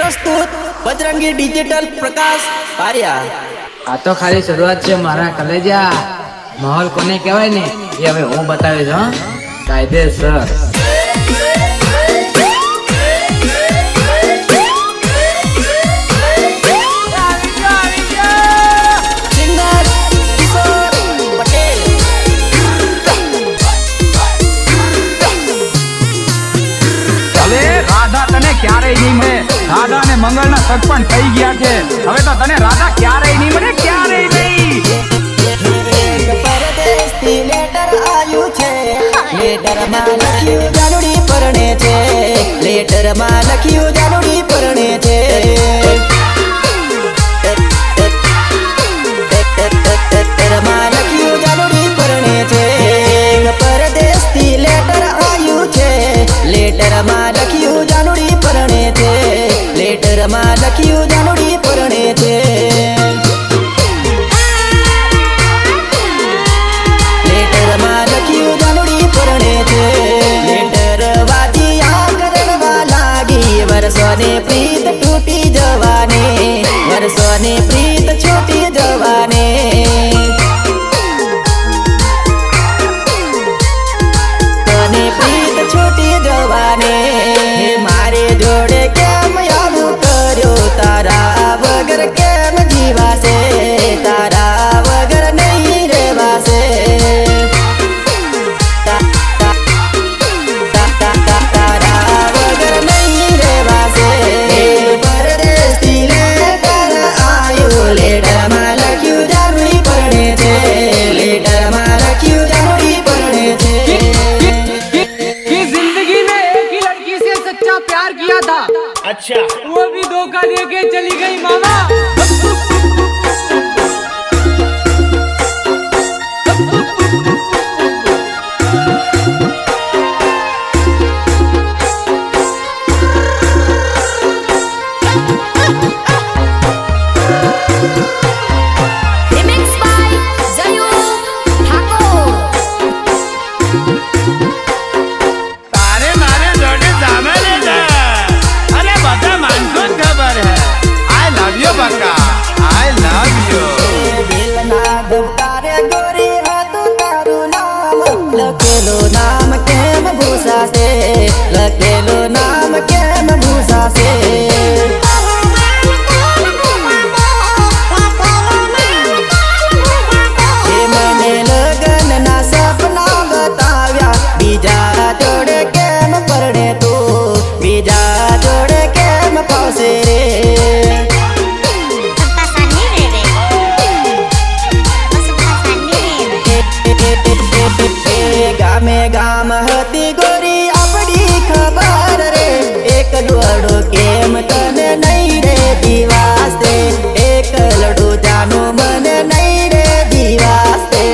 प्रस्तुत बजरंगी डिजिटल प्रकाश आर्या। आ तो खाली शुरुआत है मारा कलेजा। माहौल कोने कहेवाय ने ये हवे हूँ बतावीश हां कायदेसर। क्यारे नहीं मरे राधा ने मंगल ना सरपंच થઈ ગયા છે હવે તો તને રાધા ક્યારે નહીં મરે ક્યારે નહીં પરદેશથી લેટર આવ્યું છે લેટરમાં લખ્યું જાનુડી પરણે છે લેટરમાં લખ્યું જાનુડી પરણે છે લેટરમાં લખ્યું જાનુડી પરણે છે પરદેશથી લેટર આવ્યું છે લેટરમાં લખ્યું જાનુડી પરણે છે લેટરમાં લખ્યું જાનુડી પરણે છે લેટરમાં લખ્યું જાનુડી પરણે છે લેટર વાજી આકરણવા લાગી વર્ષોને પ્રીત તૂટી જવાને વર્ષોને પ્રીત છૂટી જવાને તને પ્રીત છૂટી જવાને મારે જોડે કેમ આવું કર્યો તારા વગર કેમ જીવાશે તારા વગર નહીં રેવાશે તારા વગર નહીં રેવાશે પરદેશથી લેટર આવ્યું લેટરમાં લખ્યું જાનુડી પરણે છે લેટરમાં લખ્યું જાનુડી પરણે છે प्यार किया था अच्छा वो भी धोखा देके चली गई मामा। લખેલું નામ કેમ ભૂસાશે લખેલું નામ કેમ ભૂસાશે મને લગ્નના સપના બતાવ્યા બીજા જોડે કેમ પરણે તું બીજા જોડે કેમ ફાવશે રે ગામે ગામ હતી ગોરી આપડી ખબર રે એક લડો કેમ તને નહીં રે દિવાસ દે એક લડો જાનો મને નહીં રે દિવાસ દે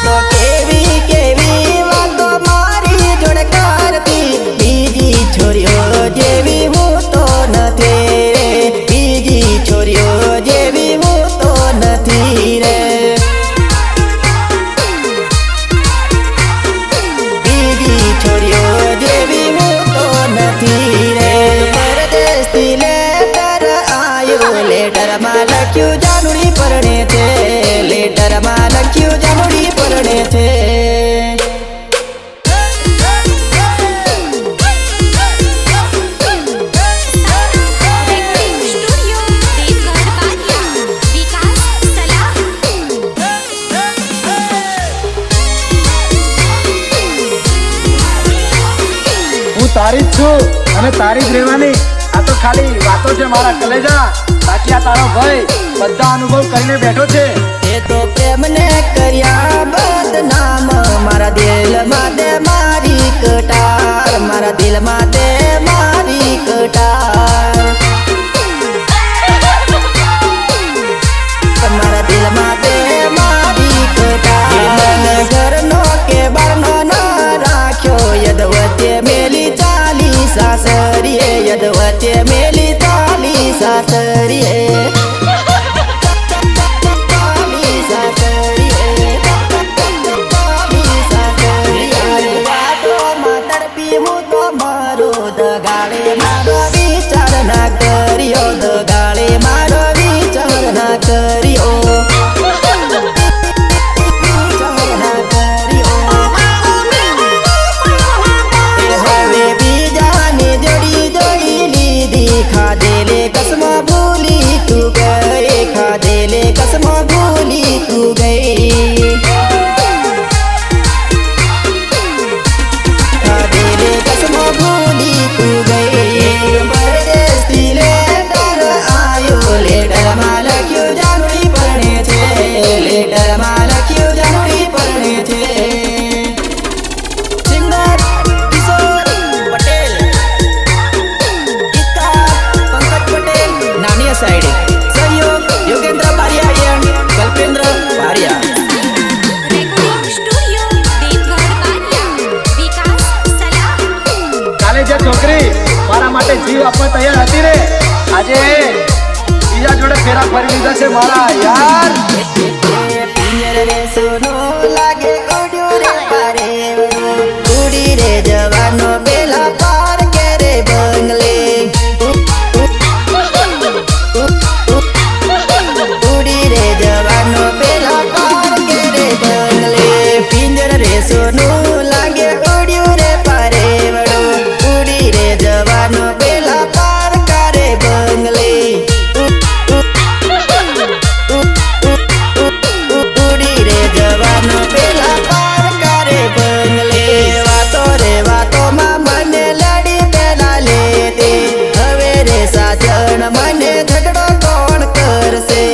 તો કેવી કેવી વાતો મારી જોડે કરતી બીજી છોરીઓ જેવી હું તો નથી બીજી છોરીઓ જેવી હું તો નથી રે બીજી છોરીઓ જેવી હું તો નથી રે પરદેશથી લેટર આવ્યું લેટરમાં લખ્યું જાનુડી પરણે છે લેટરમાં લખ્યું જાનુડી પરણે છે તારી જ છું અને તારી જ રહેવાની આ તો ખાલી વાતો છે મારા કલેજા બાકી આ તારો ભાઈ બધા અનુભવ કરીને બેઠો છે એ તો પ્રેમને કર્યા બદનામ મારા દિલમાં દે મારી કટાર મારા દિલમાં દે મારી કટાર મારા દિલમાં દે મારી કટાર ઘરનો કે બારનો ના રાખ્યો યદવતે મેલી ચાલી સાસરીએ યદવતે મેલી ચાલી સાસરીએ ચાલી સાસરીએ જશે મારા યાર. પિંજર રે સોનો લાગે ઉડ્યું રે પારે વડું. ઉડી રે જવાનો પેલા પાર કે રે બંગલે. ઉડી રે જવાનો પેલા પાર કે રે બંગલે. પિંજર રે સોનું લાગે ઉડ્યું રે પારે વડું. ઉડી રે જવાનો પેલા પાર કરે બંગલે. ઉડી રે જવાનો પેલા પાર કરે બંગલે. વાતો રે વાતોમાં મને લડી પેલા લેતે. હવે રે સાજણ મને ઝઘડો કોણ કરશે?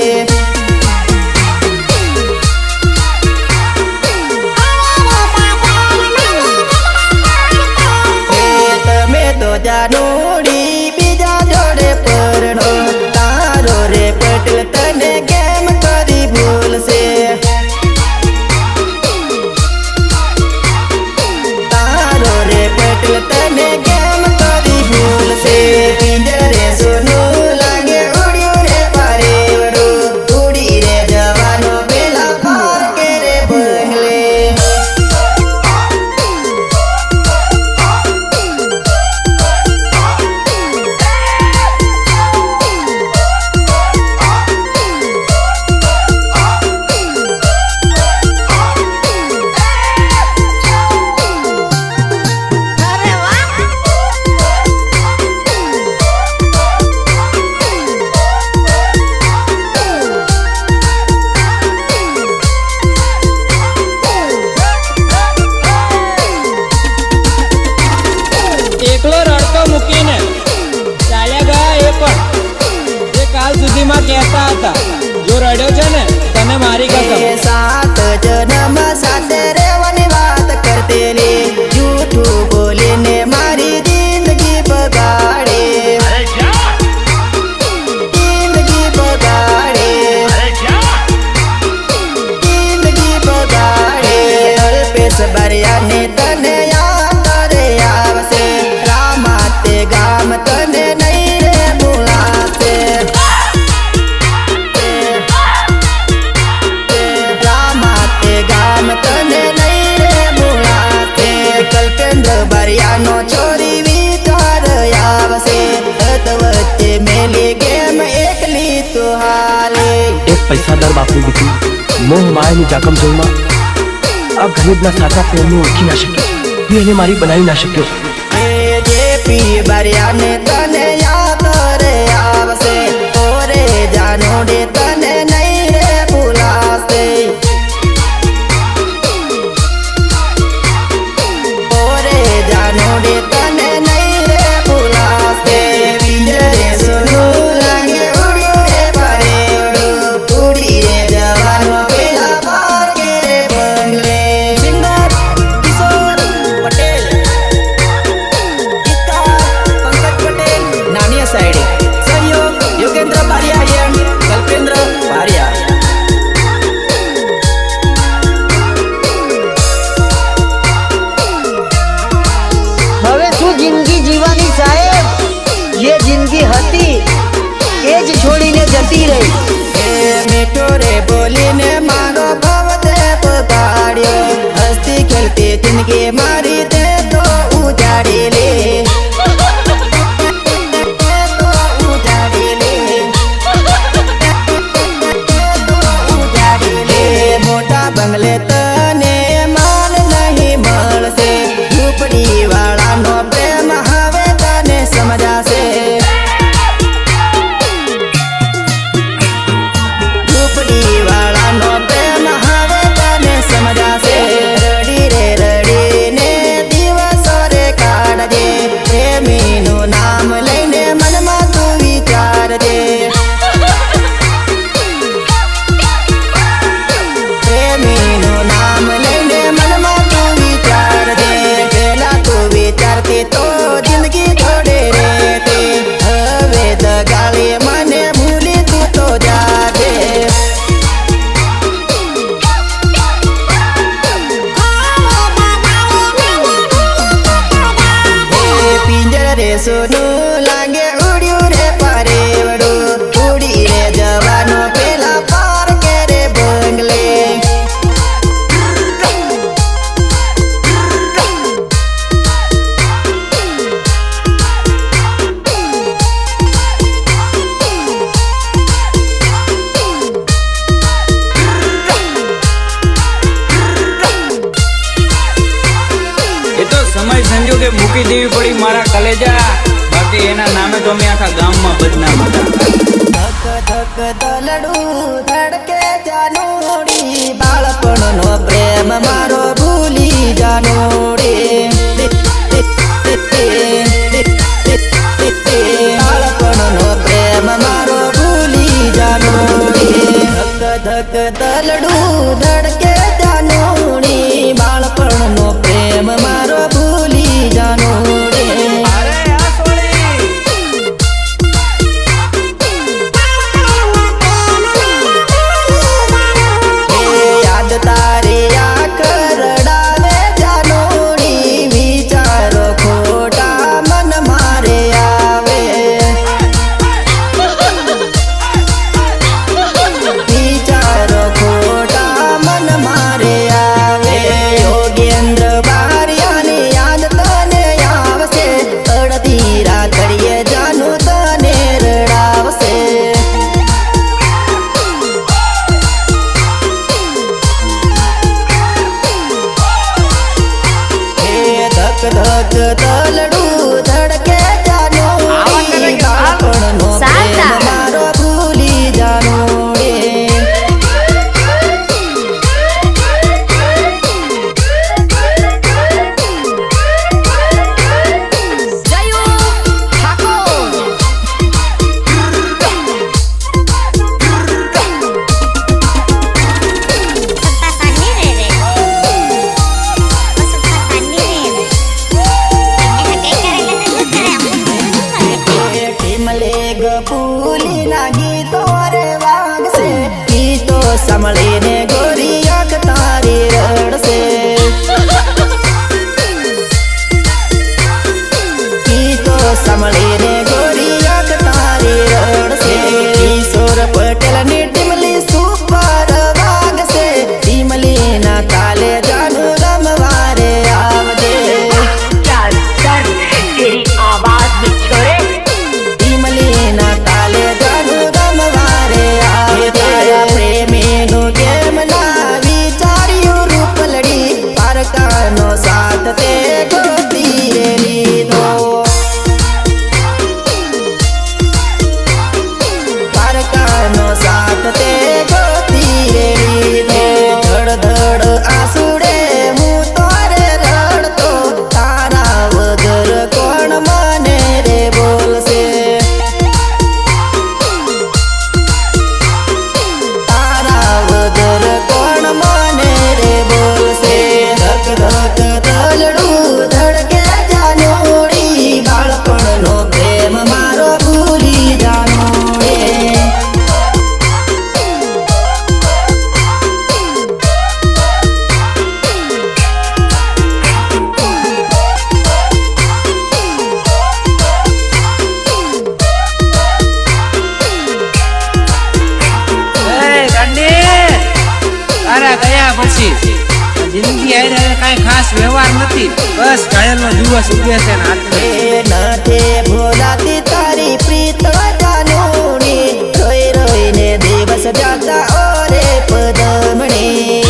તમે તો જાનુડી બીજા જોડે પરણો. તારો રે પટેલ તને કેમ કરી ભૂલશે? તારો રે પટેલ તને કેમ કરી ભૂલશે? પિંજરે સોનું લાગે ઉડ્યું રે પારે વડું. ઉડી રે જવાનો પેલા પાર કે રે બંગલે. એકલો રડતો મૂકીને ચાલ્યા ગયા એ પણ. એ કાલ સુધીમાં કહેતા હતા જો રડ્યો છે ને તને મારી એ કસમ. સાત જન્મ સાથે રહેવાની વાત કરતેલી. જૂઠું બોલીને મારી જિંદગી બગાડે. જિંદગી બગાડે. જિંદગી બગાડે. અલ્પેશ બારિયાને તને યાદ રે આવશે. રામા તે ગામ તને નહીં રે ભૂલાશે. રામા તે ગામ તને નહીં રે ભૂલાશે. કલ્પેન્દ્ર બારિયાનો છોરી વિચાર આવશે. તત વચ્ચે મેલી ગેમ એકલી તો હાલે. એક પૈસાદાર બાપની દીકરી મોહ માયાની જાકમ જોઈમાં આ ગરીબના સાચા પ્રેમને ઓળખી ના શક્યો. હું એને મારી બનાવી ના શક્યો. એ જે પી બારિયાને તને યાદ રે આવશે. ઓરે જાનોડે તને નહીં રે ભૂલાશે. ઓરે જાનોડે તને નહીં રે ભૂલાશે. પિંજરે સોનું લાગે ઉડ્યું રે પારે વડું. ઉડી રે જવાનો પેલા પાર કે રે બંગલે. સિંગર કિશોર પટેલ. ગીતકાર પંકજ પટેલ નાની સાઈડે. સહયોગ યોગેન્દ્ર બારિયા એન્ડ કલ્પેન્દ્ર બારિયા. હવે શું જિંદગી જીવાની સાહેબ? જે જિંદગી હતી એ જ છોડીને જતી રહી. એ મીઠો રે બોલીને મારો ભાવ તે બગાડ્યો. હસતી ખેલતી જિંદગી મારી તે તો ઉજાડી લે. તે તો ઉજાડી લે. તે તો ઉજાડી લે. મોટા બંગલે તને માલ નહીં મળશે. ઝૂંપડી વાળાનો પ્રેમ હવે તને સમજાશે. ઝૂંપડી વાળાનો પ્રેમ હવે તને સમજાશે. રડી રે રડીને દિવસો રે કાઢજે. પ્રેમીનું નામ લઈને મનમાં તું વિચારજે. પ્રેમીનું નામ લઈને મનમાં તું વિચારજે. પેલા તું વિચારતી તો જિંદગી જોડે રહેતી. હવે દગાળી મને ભૂલી તું તો જાજે. એ પિંજરે સોનું લાગે ઉડ્યું રે પારે વડું. ઉડી રે જવાનો તે મૂકી દેવી પડી મારા કલેજા, બાકી એના નામે તો અમે આખા ગામમાં બદનામ હતા. ધક ધક દલડું ધડકે જાનોડી, બાળપણનો પ્રેમ મારો ભૂલી જાનોડી. બાળપણનો પ્રેમ મારો ભૂલી જાનોડી. ધક ધક દલડું ધડકે જાનોડી, બાળપણનો પ્રેમ મારો ભૂલી જાનોડી. યાદ તારી આંખ રડાવે જાનોડી, વિચારો ખોટા મન મારે આવે. વિચારો ખોટા મન મારે આવે. યોગેન્દ્ર બારિયાની યાદ તને આવશે, અડધી રાતડીએ જાનું તને રડાવશે. ધક ધક દલડું ધડકે જાનોડી, બાળપણનો પ્રેમ મારો ભૂલી જાનોડી. ટીમલે ગપુલી ના ગીતો રે વાગશે, ગીતો સાંભળીને ગોરી આંખ તારી રડશે. ગીતો સાંભળીને ગોરી આંખ તારી રડશે. કિશોર પટેલની ટીમલી સુપર વાગશે, ટીમલી ના તાલે જાનું રમવારે આવજે. ટીમલીના તાલે જાનું રમવારે આવજે. પ્રેમીનું કેમ ના વિચાર્યું રૂપલડી, પારકાનો સાથ તે ગોતી રે લીધો. પારકાનો સાથ તે ગોતી રે લીધો. ધડ ધડ આંસુડે હું તારે રડતો, તારા વગર કોણ મને રે બોલશે. તારા વગર કોણ મને રે બોલશે. ધક ધક દલડું ધડકે જાનોડી, બાળપણનો પ્રેમ મારો ભૂલી જાનોડી. તારા ગયા પછી જિંદગી આઈ કઈ ખાસ વ્યવહાર નથી, બસ ઘાયલનો દિવસ ઉગે છે ને હાથમાં. એ નથી ભોલાતી તારી પ્રીત જાનોડી, રોઈ રોઈને દિવસ જાતા ઓરે પદમણી.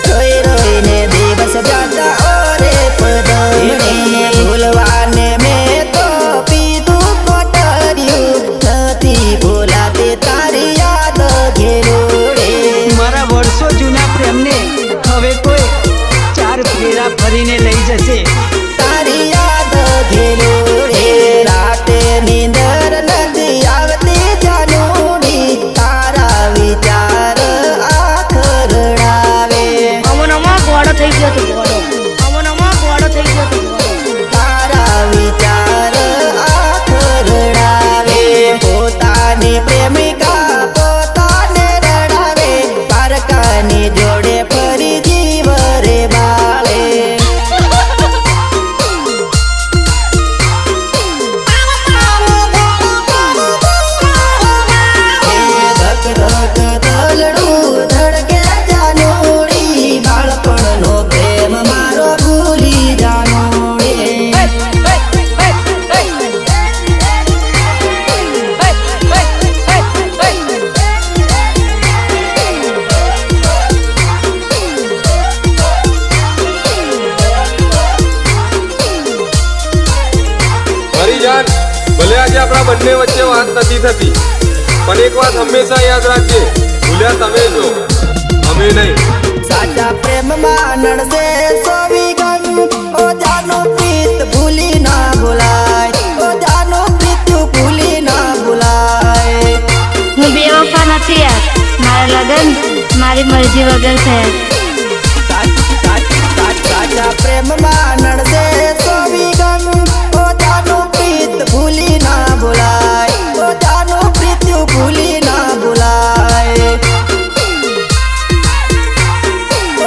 રોઈ રોઈને દિવસ જાતા ઓરે પદમણી. ભૂલવાને મેં તો પીધું કોટર્યું, નથી ભૂલાતી તારી યાદ ઘેરોડે. મારા વર્ષો જૂના પ્રેમને હવે કોઈ ચાર ફેરા ફરીને લઈ જશે. તારી યાદ ઘેરોડે. રાતે નીંદર નથી નથી થતી. પણ એક વાત હંમેશા યાદ રાખજે, ભૂલ્યા તમે છો, અમે નહીં. સાચા પ્રેમમાં નડશે સોવીગન ઓ જાનો પ્રીત ભૂલી ના ભૂલાય ઓ જાનો પ્રીત્યુ ભૂલી ના ભૂલાય હું બેવફા નથી યાર, મારા લગન મારી મરજી વગર છે. સાચા પ્રેમમાં નડશે સોવીગન ઓ જાનો પ્રીત ભૂલી ના ભૂલાય ઓ જાનો પ્રીત્યુ ભૂલી ના ભૂલાય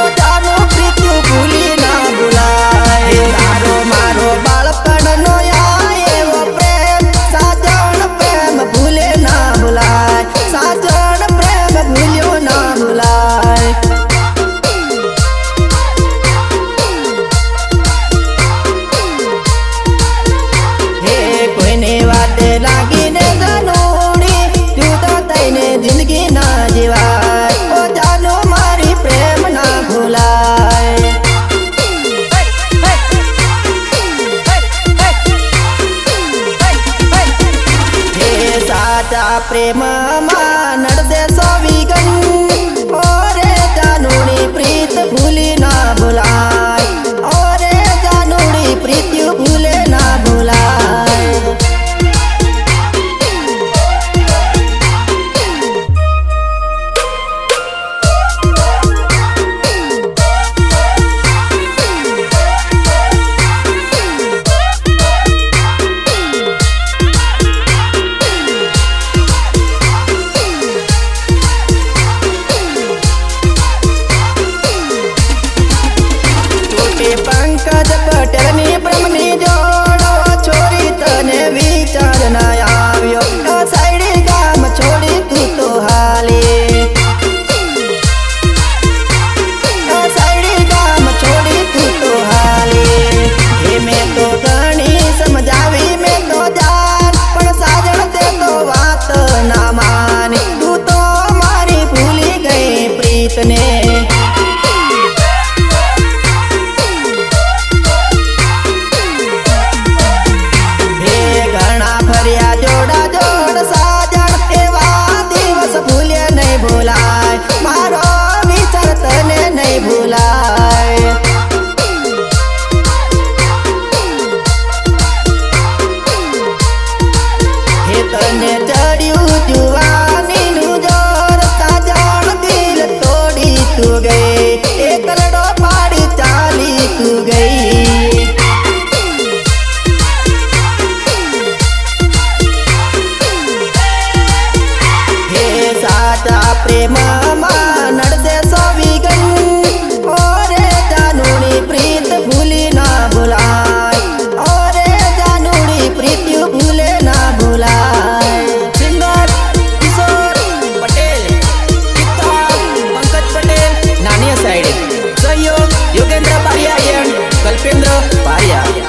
ઓ જાનો પ્રીત્યુ ભૂલી ના ભૂલાય તારો મારો બાળપણનો એવો પ્રેમ સાજણ પ્રેમ ભૂલે ના ભૂલાય સાજણ પ્રેમ ભૂલ્યો ના ભૂલાય હે કોઈને વાતે લાગીને જાનોડી તું તો તઈને જિંદગી ના જીવાય ઓ જાનો મારી પ્રેમ ના ભૂલાય હે સાચા પ્રેમમાં નડશે સોવીગન ઓરે જાનુડી પ્રીત ભૂલી ના ભૂલાય ઓરે જાનુડી પ્રીત્યુ ભૂલે ના ભૂલાય પંકજ પટેલની બ્રહ્મની જોડો છોરી તને વિચાર ના આવ્યો સાઈડી ગામ છોડી તું તો હાલી સાઈડી ગામ છોડી તું તો હાલી હે મેં તો ઘણી સમજાવી મેં તો જાન પણ સાજણ તે તો વાત ના માની તું તો મારી ભૂલી ગઈ પ્રીતને મારો વિચાર તને નહીં ભૂલાય હે તને ચડ્યું જુવાનીનું જોર સાજણ દિલ તોડી તું ગઈ એકલડો પાડી ચાલી તું ગઈ હે સાચા પ્રેમમાં નડશે સોવીગન ઓરે જાનુડી પ્રીત ભૂલી ના ભૂલાય ઓરે જાનુડી પ્રીત્યુ ભૂલે ના ભૂલાય સિંગર કિશોર પટેલ કિતાબ પંકજ પટેલ નાની સાઈડ સહયોગ યોગેન્દ્ર પારિયા એન્ડ કલ્પેન્દ્ર પારિયા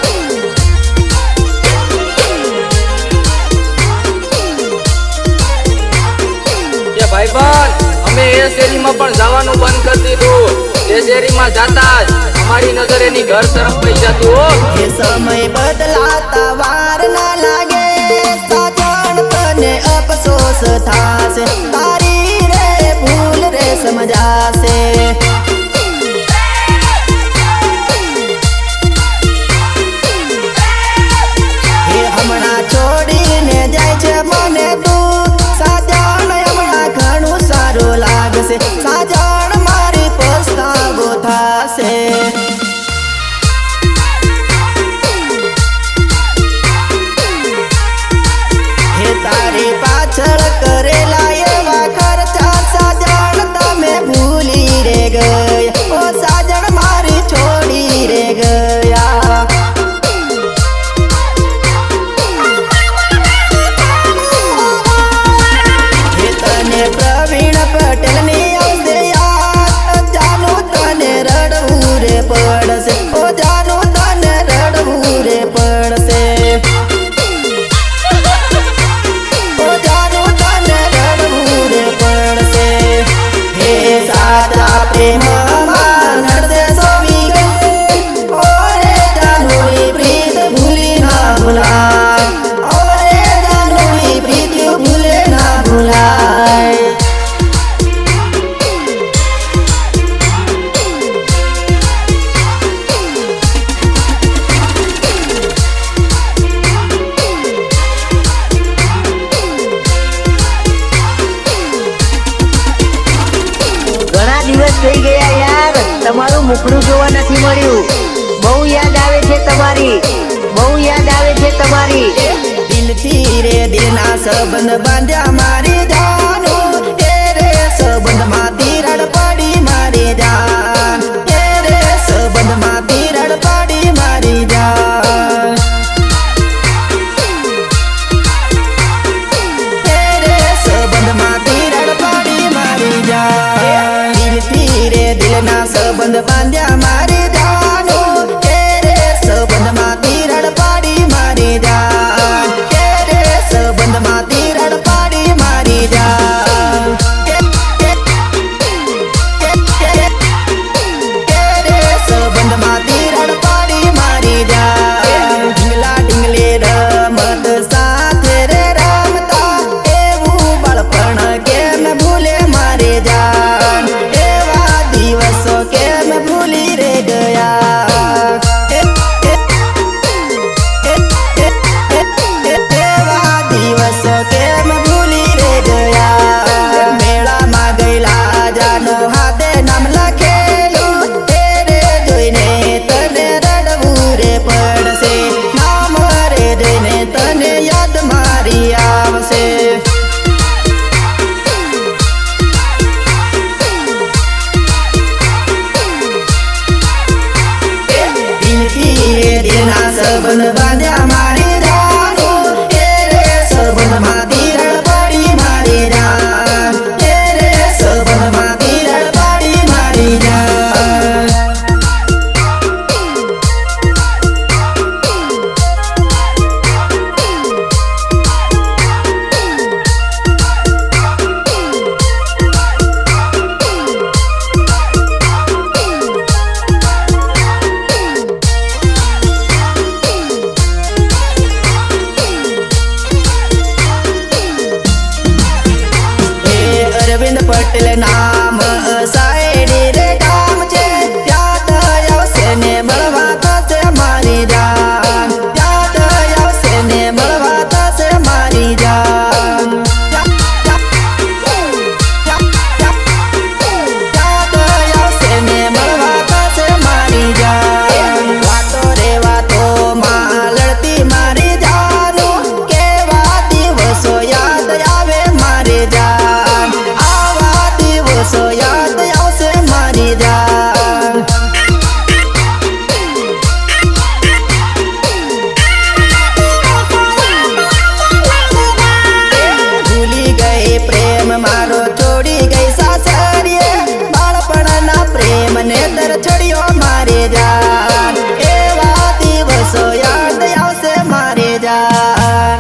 ભાઈબંધ, અમે એ શેરીમાં પણ જવાનું બંધ કરી દીધું. એ શેરીમાં જાતા જ અમારી નજર એની ઘર તરફ પડી જતી હો. એ સમય બદલાતા વાર ના લાગે સાજણ તને અફસોસ થાશે તારી રે ભૂલ રે સમજાશે એ હમણાં છોડીને જાય છે મને તું સાજણ હમણાં ઘણું સારું લાગશે સાજણ મારી પસ્તાવો થાશે હે તારી પાછળ કરેલા એવા ખર્ચા સાજણ તમે ભૂલી રે ગઈ થઈ ગયા યાર, તમારું મુખડું જોવા નથી મળ્યું. બહુ યાદ આવે છે તમારી, બહુ યાદ આવે છે તમારી. દિલથી રે દિલના સંબંધ બાંધ્યા મારી જાનો, એ રે સંબંધમાં તિરાડ પડી મારી જાન, એ રે સંબંધમાં તિરાડ પડી મારી જાન, એ રે સંબંધમાં તિરાડ પડી મારી જાન. દિલથી રે દિલના સંબંધ બાંધ્યા મારી જાનો, એ રે સંબંધમાં તિરાડ પડી મારી જાન, એ રે સંબંધમાં તિરાડ પડી મારી જાન, એ રે સંબંધમાં તિરાડ પડી મારી જાન. ઢીંગલા ઢીંગલી રમત સાથે રે રમતા, એવું બાળપણ કેમ ભૂલે મારી જાન, એવા દિવસો કેમ ભૂલી રે ગયા, એવા દિવસો કેમ ભૂલી રે ગયા. મેળામાં ગયેલા જાનો હાથે નામ લખેલું, એ રે જોઈને તને રડવું રે પડશે, નામ રે જોઈને તને યાદ મારી આવશે. દિલથી રે દિલના સંબંધ બાંધ્યા મારી જાનો, એ રે સંબંધમાં તિરાડ પડી મારી જાન, એ રે સંબંધમાં તિરાડ પડી મારી જાન. અરવિંદ પટેલ નામ સાયડી રે ગામ છે, યાદ આવશે ને મળવા થશે મારી જાન, યાદ આવશે ને મળવા થશે મારી જાન, યાદ આવશે ને મળવા થશે મારી જાન. વાતો રે વાતોમાં લડતી મારી જાનો, કેવા દિવસો યાદ આવે મારી જાન, આવા દિવસો યાદ આવશે મારી જાન. ભૂલી ગઈ પ્રેમ મારો છોડી ગઈ સાસરીએ, બાળપણના પ્રેમને દર છોડ્યો મારી જાન, એવા દિવસો યાદ આવશે મારી જાન.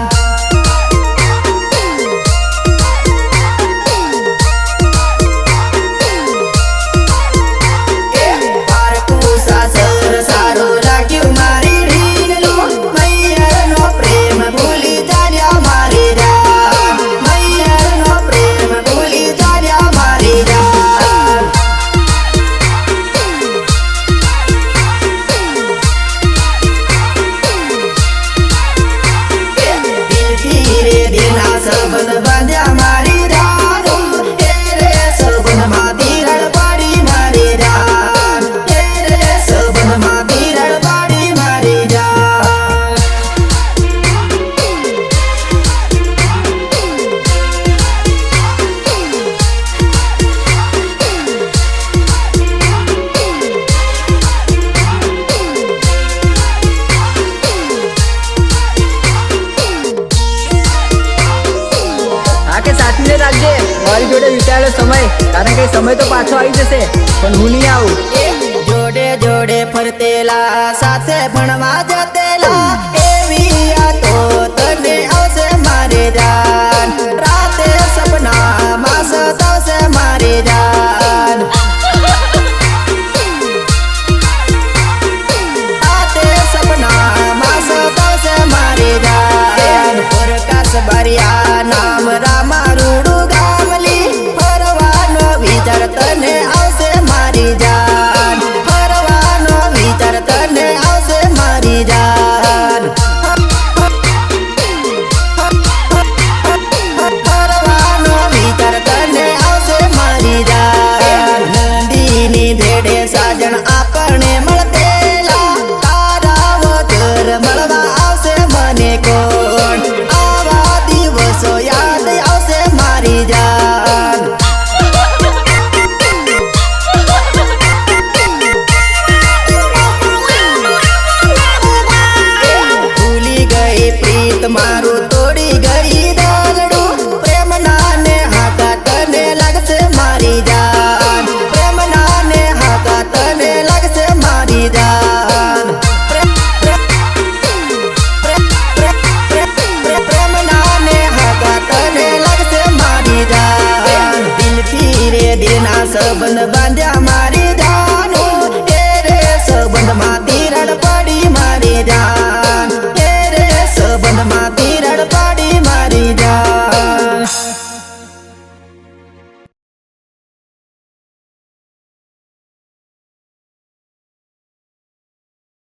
પારકું સાસર સારું રાખ્યું મારી ઢીંગલું, મૈયરનો પ્રેમ ભૂલી ચાલ્યા મારી જાન, મૈયરનો પ્રેમ ભૂલી ચાલ્યા મારી જાન. દિલથી રે દિલના સંબંધ બાંધ્યા મારી જાનો, એ રે સંબંધમાં તિરાડ પડી મારી જાન, એ રે સંબંધમાં તિરાડ પડી મારી જાન. હા કે સાચવીને રાખજે મારી જોડે વિતાવેલો સમય, કારણ કે સમય તો પાછો આવી જશે પણ હું નહીં આવું. જોડે જોડે ફરતેલા સાથે ભણવા જતેલા, એવી યાદો તને આવશે મારી જાન, રાતે સપનામાં સતાવશે મારી જાન, રાતે સપનામાં સતાવશે મારી જાન. પ્રકાશ બારિયા નામ રામા રૂડું ગામલી, ફરવાનો વિચાર તને આવશે મારી જાન, ફરવાનો વિચાર તને આવશે મારી જાન. સંબંધ બાંધ્યા